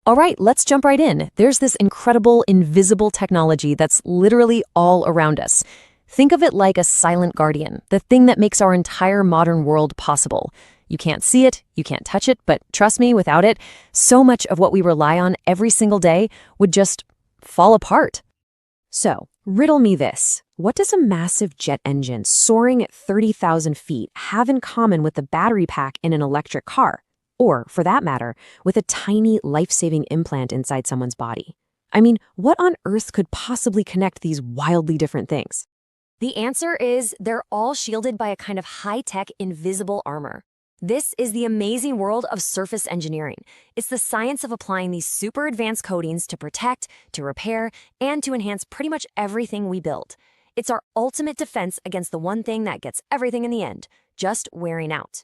All right, let's jump right in. There's this incredible invisible technology that's literally all around us. Think of it like a silent guardian, the thing that makes our entire modern world possible. You can't see it, you can't touch it, but trust me, without it, so much of what we rely on every single day would just fall apart. So, riddle me this. What does a massive jet engine soaring at 30,000 feet have in common with the battery pack in an electric car? Or, for that matter, with a tiny life-saving implant inside someone's body? I mean, what on earth could possibly connect these wildly different things? The answer is they're all shielded by a kind of high-tech invisible armor. This is the amazing world of surface engineering. It's the science of applying these super advanced coatings to protect, to repair, and to enhance pretty much everything we build. It's our ultimate defense against the one thing that gets everything in the end, just wearing out.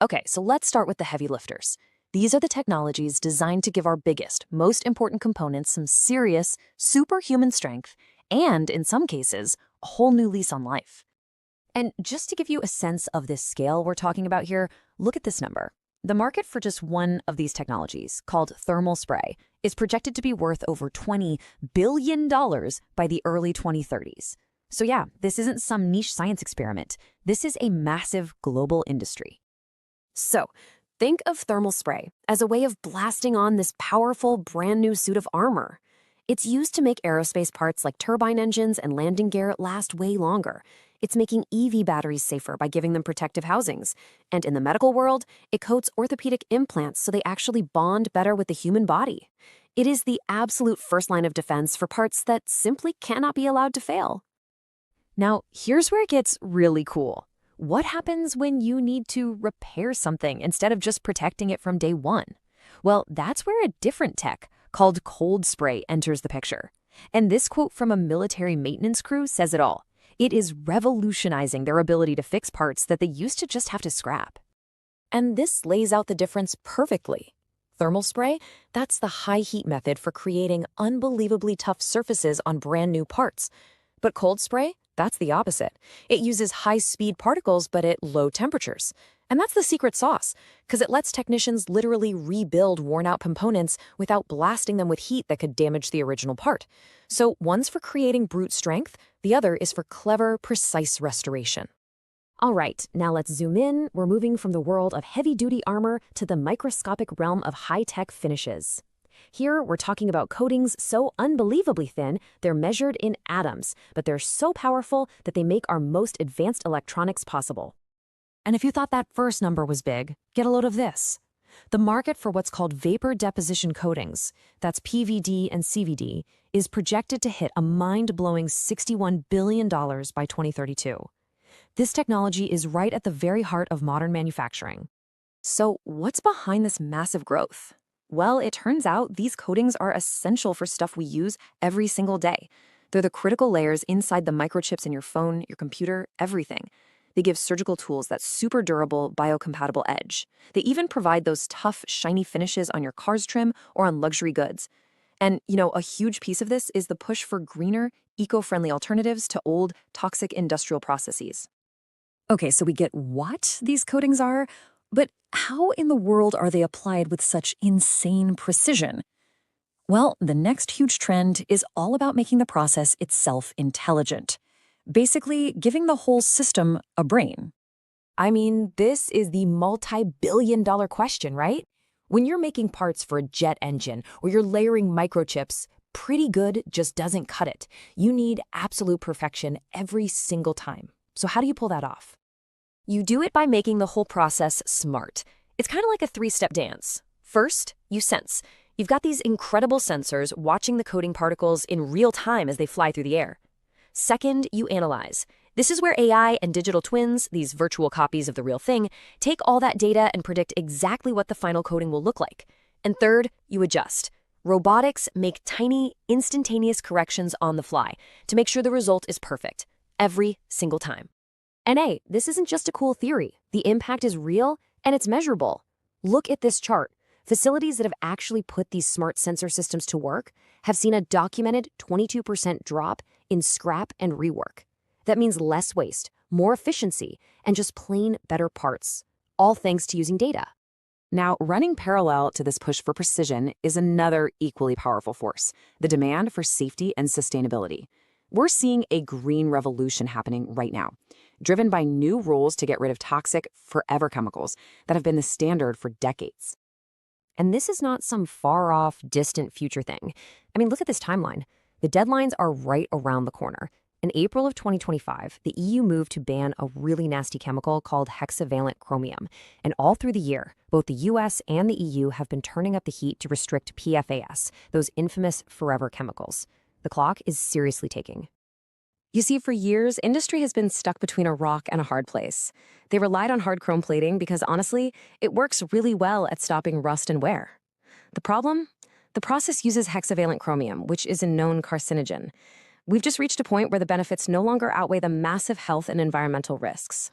Okay, so let's start with the heavy lifters. These are the technologies designed to give our biggest, most important components some serious, superhuman strength, and, in some cases, a whole new lease on life. And just to give you a sense of this scale we're talking about here, look at this number. The market for just one of these technologies, called thermal spray, is projected to be worth over $20 billion by the early 2030s. So yeah, this isn't some niche science experiment. This is a massive global industry. So, think of thermal spray as a way of blasting on this powerful, brand new suit of armor. It's used to make aerospace parts like turbine engines and landing gear last way longer. It's making EV batteries safer by giving them protective housings. And in the medical world, it coats orthopedic implants so they actually bond better with the human body. It is the absolute first line of defense for parts that simply cannot be allowed to fail. Now, here's where it gets really cool. What happens when you need to repair something instead of just protecting it from day one? Well, that's where a different tech called cold spray enters the picture. And this quote from a military maintenance crew says it all. It is revolutionizing their ability to fix parts that they used to just have to scrap. And this lays out the difference perfectly. Thermal spray, that's the high heat method for creating unbelievably tough surfaces on brand new parts. But cold spray, that's the opposite. It uses high-speed particles, but at low temperatures. And that's the secret sauce, because it lets technicians literally rebuild worn-out components without blasting them with heat that could damage the original part. So one's for creating brute strength, the other is for clever, precise restoration. All right, now let's zoom in. We're moving from the world of heavy-duty armor to the microscopic realm of high-tech finishes. Here, we're talking about coatings so unbelievably thin, they're measured in atoms, but they're so powerful that they make our most advanced electronics possible. And if you thought that first number was big, get a load of this. The market for what's called vapor deposition coatings, that's PVD and CVD, is projected to hit a mind-blowing $61 billion by 2032. This technology is right at the very heart of modern manufacturing. So what's behind this massive growth? Well, it turns out these coatings are essential for stuff we use every single day. They're the critical layers inside the microchips in your phone, your computer, everything. They give surgical tools that super durable, biocompatible edge. They even provide those tough, shiny finishes on your car's trim or on luxury goods. And, a huge piece of this is the push for greener, eco-friendly alternatives to old, toxic industrial processes. Okay, so we get what these coatings are, but how in the world are they applied with such insane precision? Well, the next huge trend is all about making the process itself intelligent. Basically, giving the whole system a brain. I mean, this is the multi-billion-dollar question, right? When you're making parts for a jet engine or you're layering microchips, pretty good just doesn't cut it. You need absolute perfection every single time. So how do you pull that off? You do it by making the whole process smart. It's kind of like a three-step dance. First, you sense. You've got these incredible sensors watching the coating particles in real time as they fly through the air. Second, you analyze. This is where AI and digital twins, these virtual copies of the real thing, take all that data and predict exactly what the final coating will look like. And third, you adjust. Robotics make tiny, instantaneous corrections on the fly to make sure the result is perfect, every single time. And hey, this isn't just a cool theory. The impact is real and it's measurable. Look at this chart. Facilities that have actually put these smart sensor systems to work have seen a documented 22% drop in scrap and rework. That means less waste, more efficiency, and just plain better parts, all thanks to using data. Now, running parallel to this push for precision is another equally powerful force, the demand for safety and sustainability. We're seeing a green revolution happening right now, driven by new rules to get rid of toxic, forever chemicals that have been the standard for decades. And this is not some far-off, distant future thing. I mean, look at this timeline. The deadlines are right around the corner. In April of 2025, the EU moved to ban a really nasty chemical called hexavalent chromium. And all through the year, both the US and the EU have been turning up the heat to restrict PFAS, those infamous forever chemicals. The clock is seriously ticking. You see, for years, industry has been stuck between a rock and a hard place. They relied on hard chrome plating because, honestly, it works really well at stopping rust and wear. The problem? The process uses hexavalent chromium, which is a known carcinogen. We've just reached a point where the benefits no longer outweigh the massive health and environmental risks.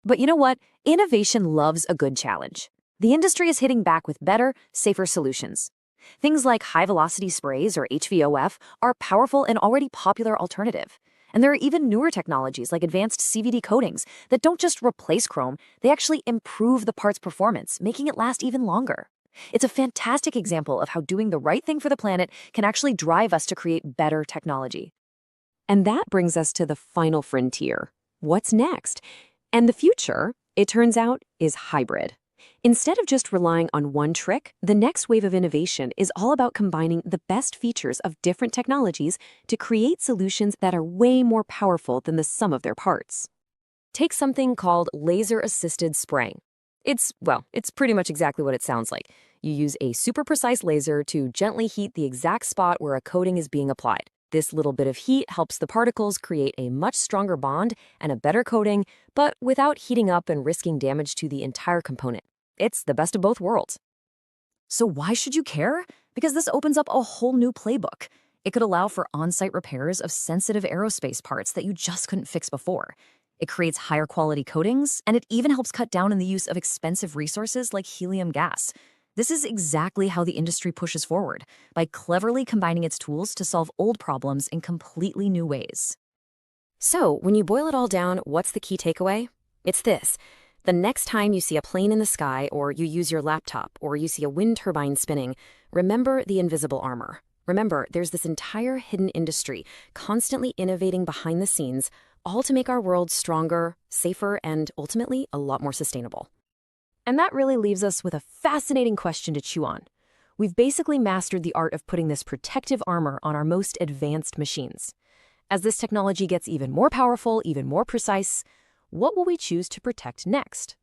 But you know what? Innovation loves a good challenge. The industry is hitting back with better, safer solutions. Things like high-velocity sprays, or HVOF, are powerful and already popular alternative. And there are even newer technologies like advanced CVD coatings that don't just replace chrome, they actually improve the part's performance, making it last even longer. It's a fantastic example of how doing the right thing for the planet can actually drive us to create better technology. And that brings us to the final frontier. What's next? And the future, it turns out, is hybrid. Instead of just relying on one trick, the next wave of innovation is all about combining the best features of different technologies to create solutions that are way more powerful than the sum of their parts. Take something called laser-assisted spraying. It's pretty much exactly what it sounds like. You use a super precise laser to gently heat the exact spot where a coating is being applied. This little bit of heat helps the particles create a much stronger bond and a better coating, but without heating up and risking damage to the entire component. It's the best of both worlds. So why should you care? Because this opens up a whole new playbook. It could allow for on-site repairs of sensitive aerospace parts that you just couldn't fix before. It creates higher quality coatings, and it even helps cut down on the use of expensive resources like helium gas. This is exactly how the industry pushes forward, by cleverly combining its tools to solve old problems in completely new ways. So, when you boil it all down, what's the key takeaway? It's this. The next time you see a plane in the sky, or you use your laptop, or you see a wind turbine spinning, remember the invisible armor. Remember, there's this entire hidden industry, constantly innovating behind the scenes, all to make our world stronger, safer, and ultimately a lot more sustainable. And that really leaves us with a fascinating question to chew on. We've basically mastered the art of putting this protective armor on our most advanced machines. As this technology gets even more powerful, even more precise, what will we choose to protect next?